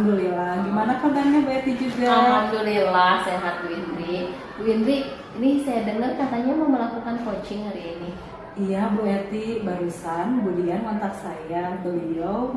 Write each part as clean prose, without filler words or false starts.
Alhamdulillah. Gimana kabarnya Bu Eti juga? Alhamdulillah sehat Bu Indri. Bu Indri, ini saya dengar katanya mau melakukan coaching hari ini. Iya Bu Eti, barusan Budian kontak saya. Beliau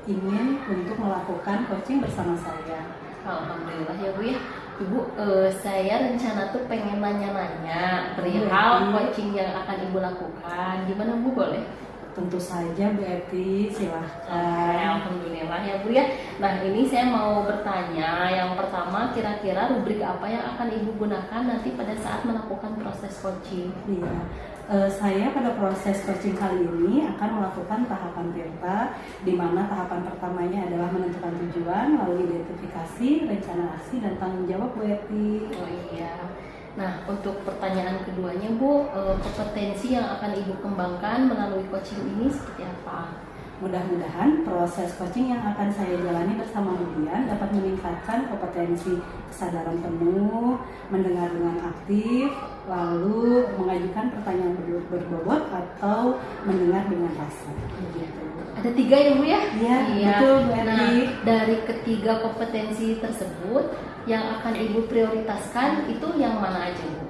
ingin untuk melakukan coaching bersama saya. Alhamdulillah ya Bu ya. Ibu, saya rencana tuh pengen nanya-nanya perihal coaching yang akan Ibu lakukan. Gimana Bu, boleh? Tentu saja Bu Eti, silahkan. Alhamdulillah ya Bu ya. Nah ini saya mau bertanya. Yang pertama, kira-kira rubrik apa yang akan Ibu gunakan nanti pada saat melakukan proses coaching? Iya, saya pada proses coaching kali ini akan melakukan tahapan Tirta, di mana tahapan pertamanya adalah menentukan tujuan, lalu identifikasi, rencana aksi, dan tanggung jawab Bu Eti. Oh iya. Nah, untuk pertanyaan keduanya Bu, kompetensi yang akan Ibu kembangkan melalui coaching ini seperti apa? Mudah-mudahan proses coaching yang akan saya jalani bersama Budian dapat meningkatkan kompetensi kesadaran penuh, mendengar dengan aktif, lalu mengajukan pertanyaan berbobot atau mendengar dengan rasa. Begitu. Ada 3 ya Bu ya? Iya, betul Bu Eti. Nah, dari ketiga kompetensi tersebut yang akan Ibu prioritaskan itu yang mana aja Bu?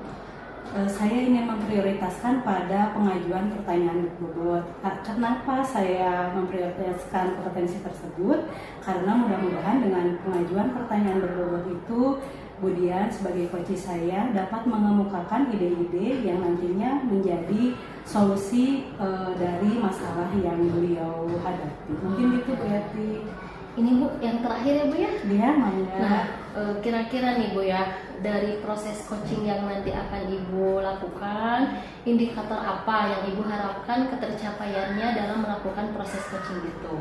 Saya ingin memprioritaskan pada pengajuan pertanyaan berbobot. Kenapa saya memprioritaskan kompetensi tersebut? Karena mudah-mudahan dengan pengajuan pertanyaan berbobot itu, Budian sebagai coach saya dapat mengemukakan ide-ide yang nantinya menjadi solusi dari masalah yang beliau hadapi. Mungkin itu Bu Yati. Ini Bu, yang terakhir ya Bu ya? Dia mangga. Nah, kira-kira nih Bu ya, dari proses coaching yang nanti akan Ibu lakukan, indikator apa yang Ibu harapkan ketercapaiannya dalam melakukan proses coaching itu?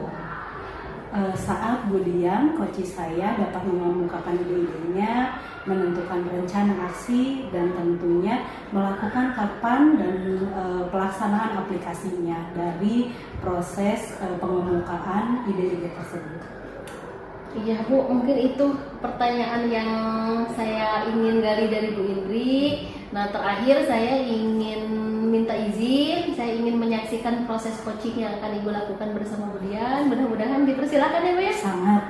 Saat Budian, coach saya dapat mengemukakan ide-idenya, menentukan rencana aksi, dan tentunya melakukan kapan dan pelaksanaan aplikasinya dari proses pengemukaan ide-ide tersebut. Iya Bu, mungkin itu pertanyaan yang saya ingin gali dari Bu Indri. Nah, terakhir saya ingin minta izin, saya ingin menyaksikan proses coaching yang akan Ibu lakukan bersama Budian. Mudah-mudahan dipersilakan ya Bu ya. Sangat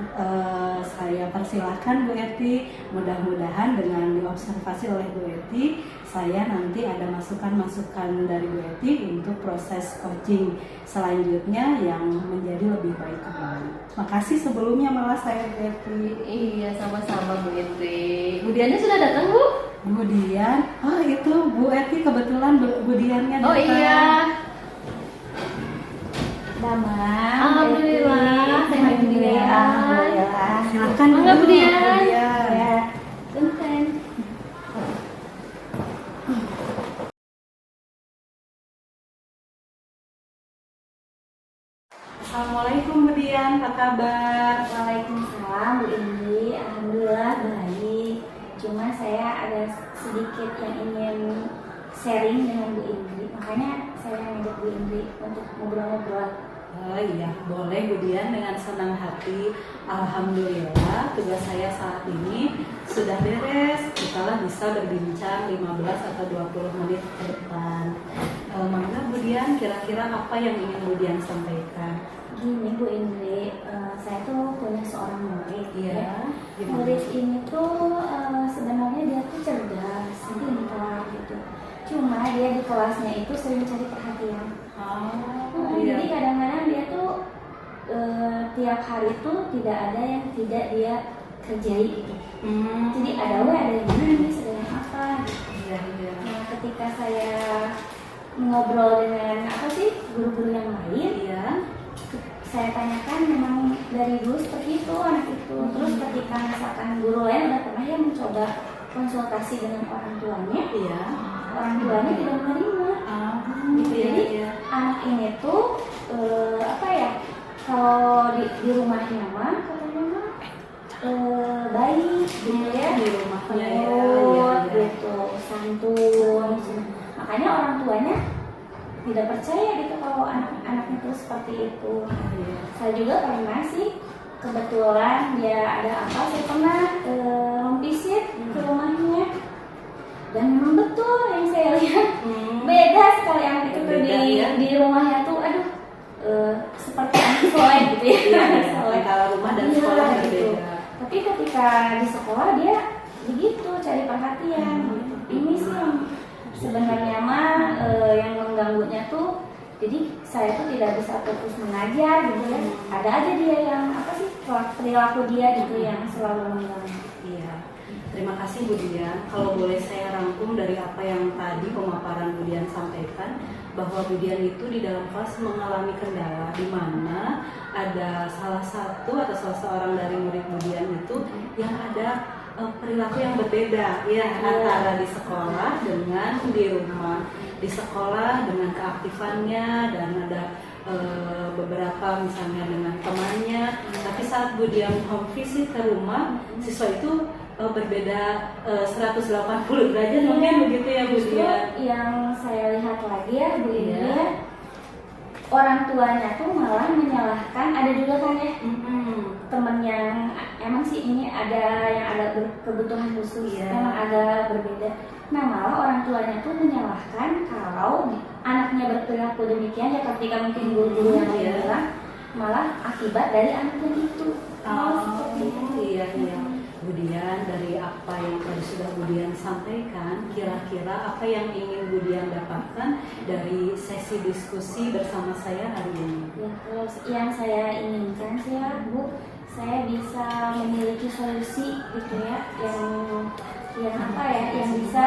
saya persilahkan Bu Eti. Mudah-mudahan dengan diobservasi oleh Bu Eti, saya nanti ada masukan-masukan dari Bu Eti untuk proses coaching selanjutnya yang menjadi lebih baik kembali. Makasih sebelumnya malah saya Bu Eti. Iya, sama-sama Bu Indri. Budiannya sudah datang Bu? Budian, oh itu Bu Eti kebetulan Budiannya datang. Oh iya. Damang. Alhamdulillah, sehat Budian. Alhamdulillah. Silakan Mangga, Bu Budian. Ya, punten. Assalamualaikum Budian, apa kabar? Waalaikumsalam Bu Indri. Alhamdulillah baik. Cuma saya ada sedikit yang ingin sharing dengan Bu Indri. Makanya saya ngajak Bu Indri untuk ngobrol-ngobrol. Oh iya, boleh Budian dengan senang hati. Alhamdulillah tugas saya saat ini sudah beres. Kitalah bisa berbincang 15 atau 20 menit ke depan. Mangga Budian, kira-kira apa yang ingin Budian sampaikan? Gini Bu Indri, saya tuh punya seorang murid. Iya, gimana? Murid ini tuh sebenarnya dia tuh cerdas, pintar gitu. Cuma dia di kelasnya itu sering cari perhatian. Jadi kadang-kadang dia tuh tiap hari tuh tidak ada yang tidak dia kerjai gitu. Jadi ada yang nangis, ada yang apa. Iya. Nah, ketika saya ngobrol dengan guru-guru yang lain, Iya. saya tanyakan memang dari dulu seperti itu anak itu. Terus ketika misalkan guru lain udah pernah ya mencoba konsultasi dengan orang tuanya, Iya. orang tuanya tidak menerima. Gitu. Jadi anak ini tuh kalau di rumahnya mah katanya mah baik gitu ya, di rumahnya penurut ya. gitu, santun. Makanya orang tuanya tidak percaya gitu kalau anak-anaknya tuh seperti itu. Saya juga pernah sih, kebetulan dia ada apa, saya pernah visit ke rumahnya, dan memang betul yang saya lihat beda sekali anak itu tuh di rumahnya tuh, seperti anak soleh gitu ya. Antara rumah dan sekolah berbeda Tapi ketika di sekolah dia begitu cari perhatian. Ini sih yang sebenarnya mah yang mengganggunya tuh, jadi saya tuh tidak bisa fokus mengajar gitu ya. Ada aja dia yang apa sih, perilaku dia gitu yang selalu mengganggu. Iya. Terima kasih Bu Dian. Kalau boleh saya rangkum dari apa yang tadi pemaparan Bu Dian sampaikan, bahwa Bu Dian itu di dalam kelas mengalami kendala di mana ada salah satu atau salah seorang dari murid Bu Dian itu yang ada perilaku yang berbeda ya, antara di sekolah dengan di rumah. Di sekolah dengan keaktifannya dan ada beberapa misalnya dengan temannya, tapi saat Bu Dian home visit ke rumah, siswa itu berbeda 180 derajat mungkin begitu ya Bu Dian. Yang saya lihat lagi ya Bu Indri ya, orang tuanya tuh malah menyalahkan, ada juga kan ya temen yang emang sih ini ada yang ada kebutuhan khusus, memang ada berbeda. Nah malah orang tuanya tuh menyalahkan kalau anaknya berperilaku demikian ya, ketika mungkin guru-guru yang lain bilang malah akibat dari anaknya itu. Seperti itu. Iya. Bu Dian, dari apa yang tadi sudah Bu Dian sampaikan, kira-kira apa yang ingin Bu Dian dapatkan dari sesi diskusi bersama saya hari ini? Ya, kalau yang saya inginkan sih ya Bu, saya bisa memiliki solusi gitu ya, yang apa ya, yang bisa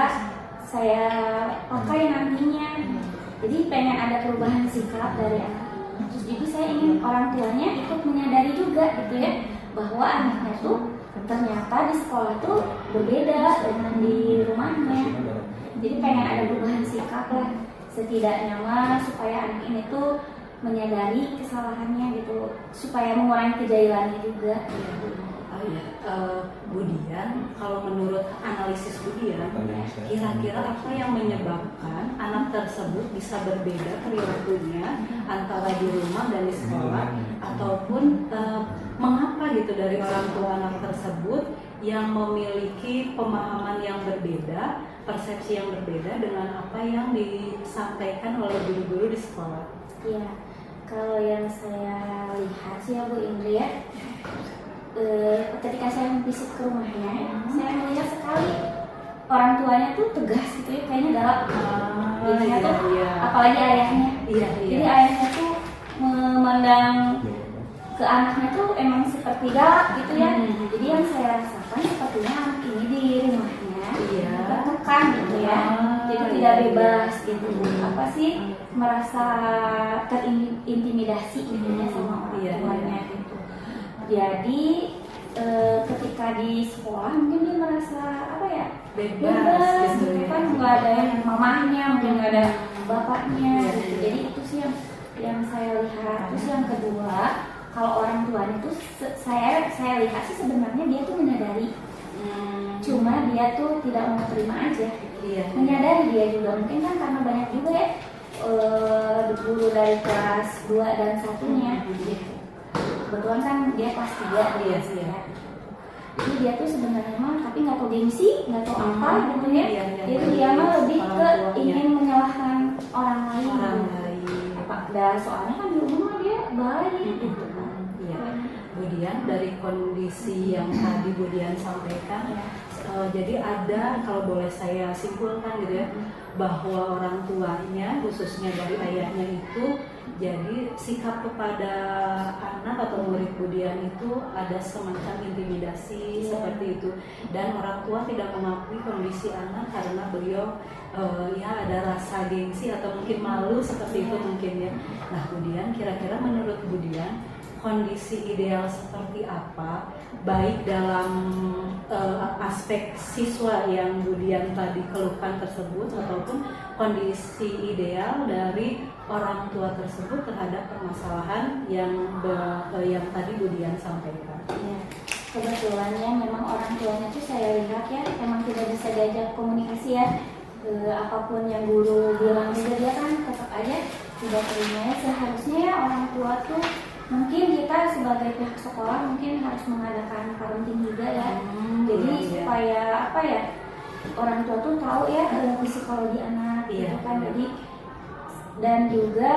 saya pakai nantinya. Jadi pengen ada perubahan sikap dari anak ini. Terus juga saya ingin orang tuanya ikut menyadari juga gitu ya, bahwa anaknya tuh ternyata di sekolah tuh berbeda dengan di rumahnya. Jadi pengen ada perubahan sikap lah, setidaknya mah supaya anak ini tuh menyadari kesalahannya gitu, supaya mengurangi kejailannya juga. Bu Dian, kalau menurut analisis Bu Dian, kira-kira apa yang menyebabkan anak tersebut bisa berbeda perilakunya antara di rumah dan di sekolah, ataupun mengapa gitu dari orang tua anak tersebut yang memiliki pemahaman yang berbeda, persepsi yang berbeda dengan apa yang disampaikan oleh guru-guru di sekolah? Iya, kalau yang saya lihat sih ya Bu Indri ya, ketika saya visit ke rumahnya, saya melihat sekali orang tuanya tuh tegas gitu ya, kayaknya galak. Biasanya tuh, apalagi ayahnya. Jadi ayahnya tuh memandang ke anaknya tuh emang seperti galak gitu ya. Jadi yang saya rasakan sepertinya anak ini di rumahnya tertekan gitu ya. Jadi tidak bebas gitu. Apa sih, merasa terintimidasi gitu ya sama orang tuanya gitu. Jadi ketika di sekolah mungkin dia merasa apa ya, bebas gitu kan, nggak ada yang mamahnya, mungkin nggak ada bapaknya gitu. Jadi itu sih yang saya lihat. Terus yang kedua, kalau orang tuanya tuh saya lihat sih sebenarnya dia tuh menyadari, cuma dia tuh tidak mau terima aja. Menyadari dia juga, mungkin kan karena banyak juga ya guru dari kelas 2 dan 1-nya gitu. Kebetulan kan dia kelas 3 dia sih ya. Jadi dia tuh sebenarnya mah tapi nggak tahu gengsi, nggak tahu apa gitu ya. Jadi dia mah lebih ke ingin menyalahkan orang lain. Soalnya kan di rumah dia baik gitu kan. Bu Dian, dari kondisi yang tadi Bu Dian sampaikan, jadi ada, kalau boleh saya simpulkan gitu ya, bahwa orang tuanya, khususnya dari ayahnya itu, jadi sikap kepada anak atau murid Bu Dian itu ada semacam intimidasi seperti itu, dan orang tua tidak mengakui kondisi anak karena beliau ada rasa gengsi atau mungkin malu seperti itu mungkin ya. Nah Bu Dian, kira-kira menurut Bu Dian, kondisi ideal seperti apa, baik dalam aspek siswa yang Bu Dian tadi keluhkan tersebut, ataupun kondisi ideal dari orang tua tersebut terhadap permasalahan yang tadi Bu Dian sampaikan? Ya, kebetulannya memang orang tuanya tuh saya lihat ya, emang tidak bisa diajak komunikasi ya. Apapun yang guru bilang juga dia kan tetap aja tidak terima ya. Seharusnya ya orang tua tuh, mungkin kita sebagai pihak sekolah mungkin harus mengadakan parenting juga ya. Jadi supaya apa ya, orang tua tuh tahu ya psikologi anak gitu kan. Jadi dan juga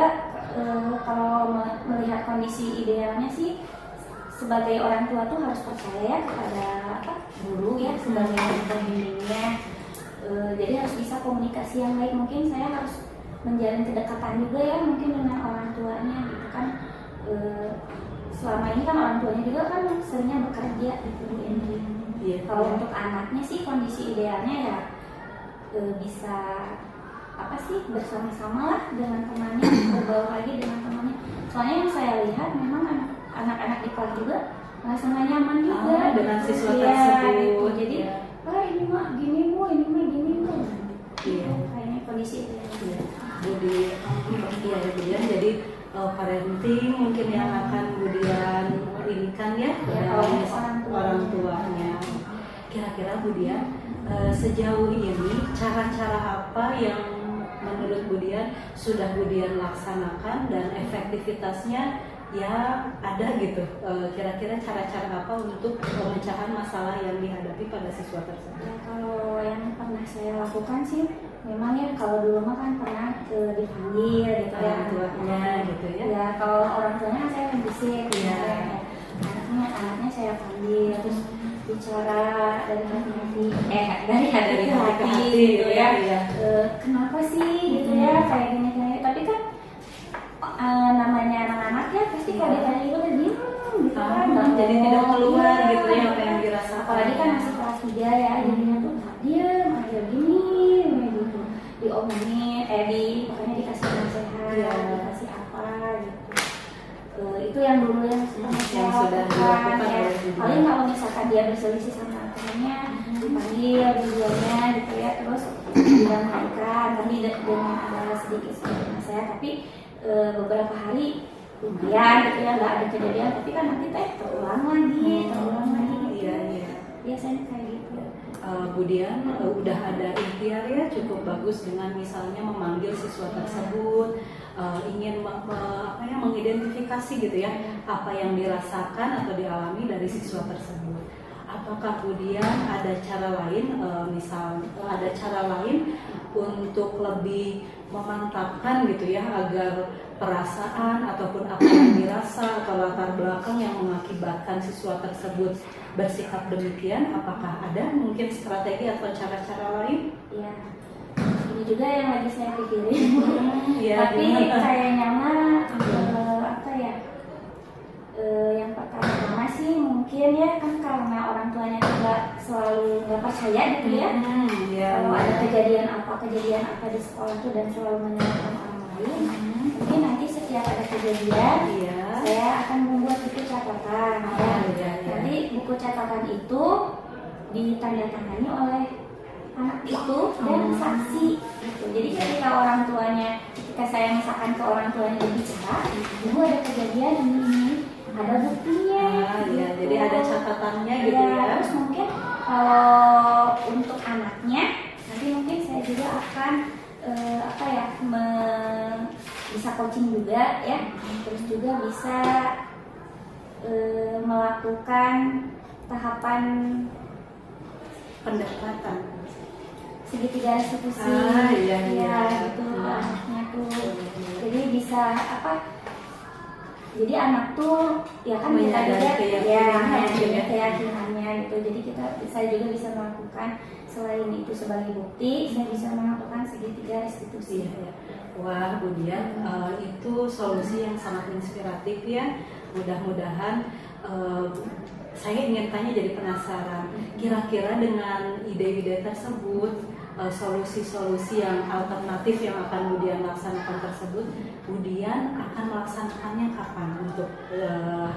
kalau melihat kondisi idealnya sih, sebagai orang tua tuh harus percaya kepada guru ya sebagai pembimbingnya. Jadi harus bisa komunikasi yang baik. Mungkin saya harus menjalin kedekatan juga ya mungkin dengan orang tuanya gitu kan. Selama ini kan orang tuanya juga kan seringnya bekerja gitu Bu Indri. Kalau untuk anaknya sih kondisi idealnya ya bisa bersama-sama lah dengan temannya, berbaur lagi dengan temannya. Soalnya yang saya lihat memang anak-anak di kelas juga merasa nggak nyaman juga dengan siswa ya, tersebut. gitu. Jadi ini mah gini bu, ini mah gini bu. Gitu, kayaknya kondisi itu. Kemudian jadi parenting mungkin yang akan kemudian inikan ya, orang tuanya. Kira-kira Budian sejauh ini cara-cara apa yang menurut Budian sudah Budian laksanakan dan efektivitasnya ya ada gitu, kira-kira cara-cara apa untuk pemecahan masalah yang dihadapi pada siswa tersebut? Ya, kalau yang pernah saya lakukan sih memang ya kalau dulu mah kan pernah dipanggil gitu ya orang tuanya gitu ya. Ya kalau orang tuanya kan saya membisik ya. Anaknya saya panggil terus bicara dari hati gitu ya. Kenapa sih gitu ya kayak gini. Tapi kan namanya anak-anak ya pasti kalau ditanya itu udah diem gitu kan. Jadi tidak keluar gitu ya apa yang dirasakan. Apalagi kan masih kelas 3 ya, jadinya tuh diem aja gini gitu. Diomongin, pokoknya dikasih nasihat, dikasih apa gitu. Itu yang dulu yang sudah dilakukan ya. Paling kalau misalkan dia berselisih sama temannya, dipanggil dua-duanya gitu ya, terus didamaikan, tapi dengan ada sedikit nasihat, tapi beberapa hari lumayan gitu ya, nggak ada kejadian, tapi kan nanti terulang lagi gitu. Biasanya kayak gitu. Budian udah ada ikhtiar ya cukup bagus dengan misalnya memanggil siswa tersebut, ingin mengidentifikasi gitu ya apa yang dirasakan atau dialami dari siswa tersebut. Apakah Budian ada cara lain, ada cara lain untuk lebih memantapkan gitu ya agar perasaan ataupun apa yang dirasa atau latar belakang yang mengakibatkan siswa tersebut bersikap demikian, apakah ada mungkin strategi atau cara-cara lain? Ya, ini juga yang lagi saya pikirin. Tapi kayaknya mah yang pertama sih mungkin ya kan karena orang tuanya juga selalu nggak percaya gitu ya. Kalau ada kejadian apa di sekolah tuh dan selalu menyalahkan orang lain, mungkin nanti setiap ada kejadian saya akan membuat buku catatan. Nanti buku catatan itu ditandatangani oleh anak itu dan saksi gitu. Jadi ketika orang tuanya, ketika saya misalkan ke orang tuanya berbicara, ibu ada kejadian ini, ada buktinya. Jadi ada catatannya gitu ya. Terus mungkin kalau untuk anaknya, nanti mungkin saya juga akan bisa coaching juga ya. Terus juga bisa melakukan tahapan pendekatan segitiga restitusi. Gitu anaknya tuh. Jadi bisa jadi anak tuh ya kan kita juga keyakinannya gitu. Jadi saya juga bisa melakukan selain itu sebagai bukti, saya bisa melakukan segitiga restitusi. Wah, Budian, itu solusi yang sangat inspiratif ya. Mudah-mudahan saya ingin tanya, jadi penasaran. Kira-kira dengan ide-ide tersebut, solusi-solusi yang alternatif yang akan Budian laksanakan tersebut, Budian akan melaksanakannya kapan untuk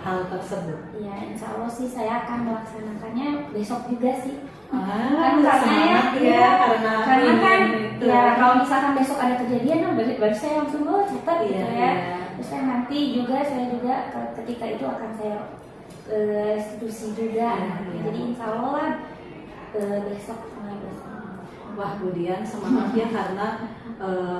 hal tersebut? Ya, insya Allah sih saya akan melaksanakannya besok juga sih. Karena kan itu. Ya kalau misalkan besok ada kejadian, baru saya langsung catat gitu ya. Terus saya saya juga ketika itu akan saya restitusi juga. Jadi insya Allah besok. Wah, Budian semangat ya, karena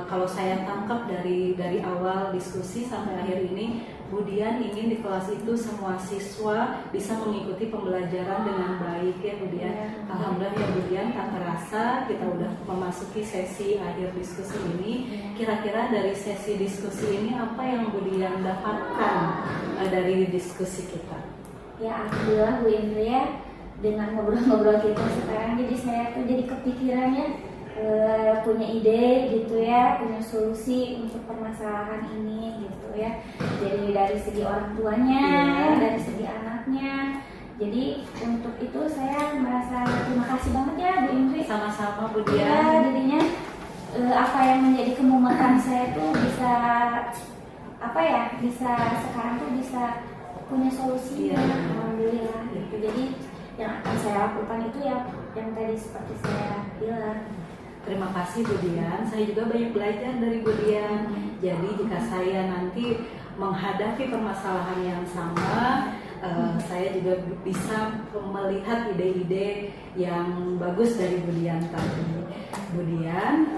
kalau saya tangkap dari awal diskusi sampai akhir ini, Budian ingin di kelas itu semua siswa bisa mengikuti pembelajaran dengan baik ya Budian. Alhamdulillah ya Budian, tak terasa kita udah memasuki sesi akhir diskusi ini. Kira-kira dari sesi diskusi ini apa yang Budian dapatkan dari diskusi kita? Ya alhamdulillah Bu Indri ya, dengan ngobrol-ngobrol gitu sekarang jadi saya tuh jadi kepikiran ya, punya ide gitu ya, punya solusi untuk permasalahan ini gitu ya. Jadi dari segi orang tuanya, dari segi anaknya. Jadi untuk itu saya merasa terima kasih banget ya Bu Indri. Sama-sama Bu Ya, Dian. jadinya apa yang menjadi kemumetan saya tuh bisa apa ya, bisa sekarang tuh bisa punya solusi ya, alhamdulillah gitu. Jadi yang akan saya lakukan itu ya yang tadi seperti saya bilang. Terima kasih Bu Dian, saya juga banyak belajar dari Bu Dian. Jadi jika saya nanti menghadapi permasalahan yang sama, saya juga bisa melihat ide-ide yang bagus dari Bu Dian tadi. Bu Dian,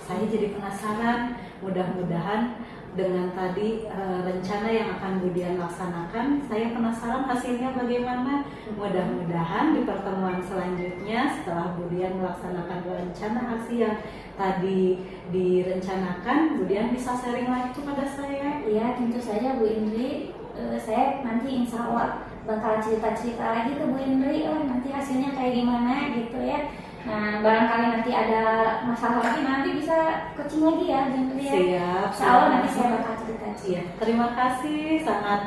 saya jadi penasaran, mudah-mudahan dengan tadi rencana yang akan Bu Dian laksanakan, saya penasaran hasilnya bagaimana. Mudah-mudahan di pertemuan selanjutnya setelah Bu Dian melaksanakan rencana aksi yang tadi direncanakan, Bu Dian bisa sharing lagi kepada saya. Iya tentu saja Bu Indri, saya nanti insya Allah bakal cerita-cerita lagi ke Bu Indri, oh nanti hasilnya kayak gimana gitu ya. Nah barangkali nanti ada masalah lagi, nanti bisa coaching lagi ya Bu Indri ya. Siap. Insya Allah nanti saya bakal cerita. Iya, terima kasih, sangat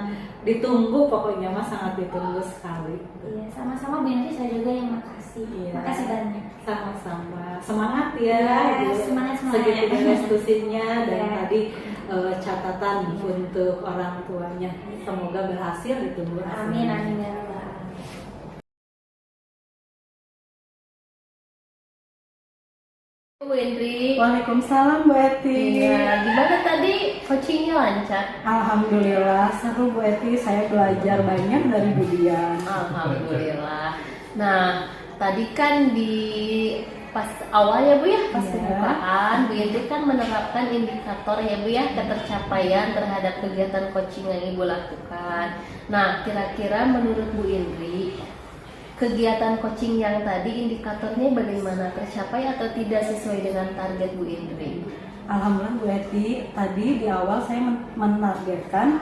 ditunggu, pokoknya Mas, sangat ditunggu sekali. Iya sama-sama Bu Indri, saya juga yang makasih. Iya. Makasih banyak. Sama-sama, semangat ya, Iya, Bu. semangat. Segitiga restitusinya dan Iya. tadi catatan untuk orang tuanya, semoga berhasil, ditunggu Amin hasilnya. amin ya rabbal alamin. Bu Indri. Waalaikumsalam Bu Eti. Iya, gimana tadi coachingnya lancar? Alhamdulillah seru Bu Eti, saya belajar banyak dari Bu Dian. Alhamdulillah. Nah, tadi kan di pas awal ya Bu ya, pas Iya. pembukaan Bu Indri kan menerapkan indikator ya Bu ya, ketercapaian terhadap kegiatan coaching yang Ibu lakukan. Nah, kira-kira menurut Bu Indri, kegiatan coaching yang tadi indikatornya bagaimana, tercapai atau tidak sesuai dengan target Bu Indri? Alhamdulillah Bu Eti, tadi di awal saya menargetkan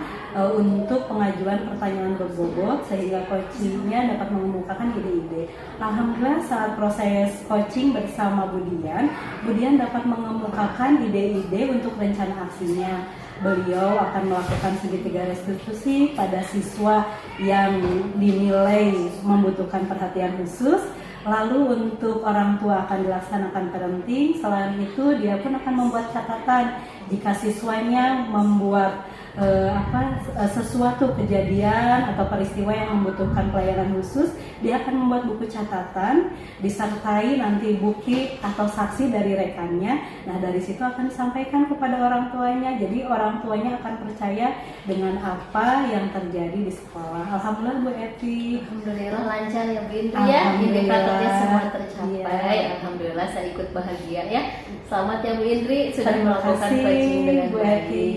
untuk pengajuan pertanyaan berbobot sehingga coachingnya dapat mengemukakan ide-ide. Alhamdulillah saat proses coaching bersama Bu Dian dapat mengemukakan ide-ide untuk rencana aksinya. Beliau akan melakukan segitiga restitusi pada siswa yang dinilai membutuhkan perhatian khusus. Lalu untuk orang tua akan dilaksanakan parenting. Selain itu dia pun akan membuat catatan jika siswanya membuat sesuatu kejadian atau peristiwa yang membutuhkan pelayanan khusus, dia akan membuat buku catatan disertai nanti bukti atau saksi dari rekannya. Nah dari situ akan disampaikan kepada orang tuanya, jadi orang tuanya akan percaya dengan apa yang terjadi di sekolah. Alhamdulillah Bu Eti. Alhamdulillah lancar ya Bu Indri ya, indikatornya semua tercapai. Iya. Alhamdulillah saya ikut bahagia ya. Selamat ya Bu Indri sudah Terima melakukan kasih, coaching dengan Bu baik. Eti.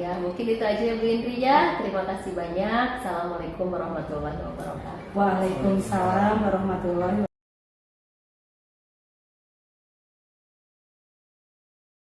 Iya, mungkin itu aja ya Bu Indri ya. Terima kasih banyak. Assalamualaikum warahmatullahi wabarakatuh. Waalaikumsalam warahmatullahi